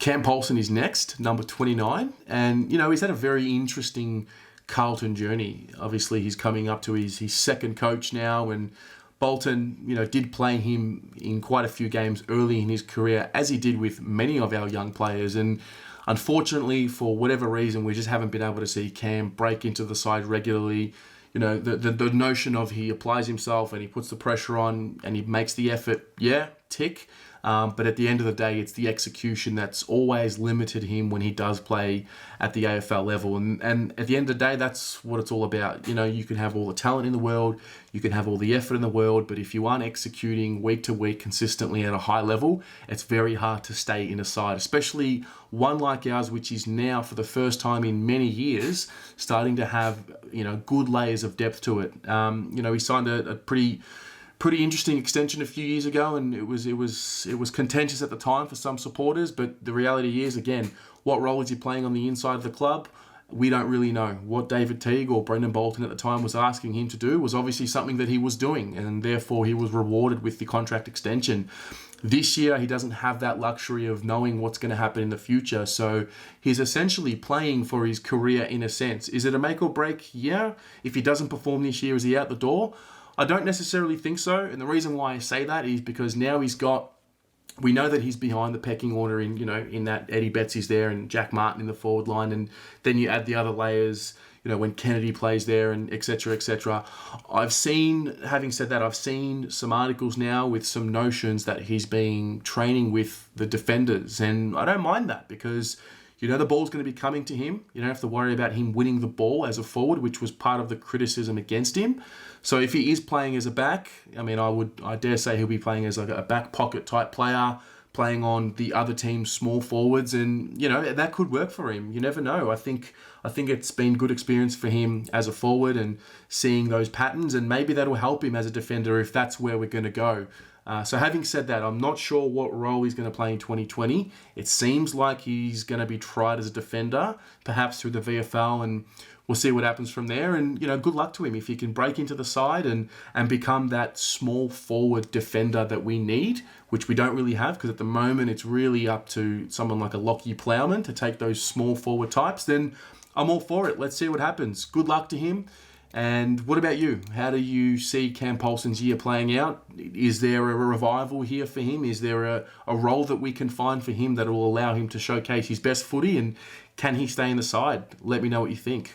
Cam Polson is next, number 29. And, he's had a very interesting Carlton journey. Obviously, he's coming up to his second coach now. And Bolton, did play him in quite a few games early in his career, as he did with many of our young players. And unfortunately, for whatever reason, we just haven't been able to see Cam break into the side regularly. The notion of he applies himself and he puts the pressure on and he makes the effort, tick. But at the end of the day, it's the execution that's always limited him when he does play at the AFL level. And at the end of the day, that's what it's all about. You can have all the talent in the world, you can have all the effort in the world, but if you aren't executing week to week consistently at a high level, it's very hard to stay in a side, especially one like ours, which is now for the first time in many years starting to have, good layers of depth to it. He signed a pretty interesting extension a few years ago, and it was contentious at the time for some supporters. But the reality is, again, what role is he playing on the inside of the club? We don't really know. What David Teague or Brendan Bolton at the time was asking him to do was obviously something that he was doing, and therefore he was rewarded with the contract extension. This year, he doesn't have that luxury of knowing what's going to happen in the future, so he's essentially playing for his career in a sense. Is it a make or break? Yeah. If he doesn't perform this year, is he out the door? I don't necessarily think so, and the reason why I say that is because now we know that he's behind the pecking order in that Eddie Betsy's there and Jack Martin in the forward line, and then you add the other layers, when Kennedy plays there and et cetera, et cetera. Having said that, I've seen some articles now with some notions that he's been training with the defenders, and I don't mind that because the ball's going to be coming to him. You don't have to worry about him winning the ball as a forward, which was part of the criticism against him. So if he is playing as a back, I dare say he'll be playing as like a back pocket type player, playing on the other team's small forwards, and that could work for him. You never know. I think it's been good experience for him as a forward and seeing those patterns, and maybe that'll help him as a defender if that's where we're going to go. So having said that, I'm not sure what role he's going to play in 2020. It seems like he's going to be tried as a defender, perhaps through the VFL, and we'll see what happens from there. And, good luck to him if he can break into the side and become that small forward defender that we need, which we don't really have, because at the moment it's really up to someone like a Lockie Plowman to take those small forward types. Then I'm all for it. Let's see what happens. Good luck to him. And what about you? How do you see Cam Polson's year playing out? Is there a revival here for him? Is there a role that we can find for him that will allow him to showcase his best footy? And can he stay in the side? Let me know what you think.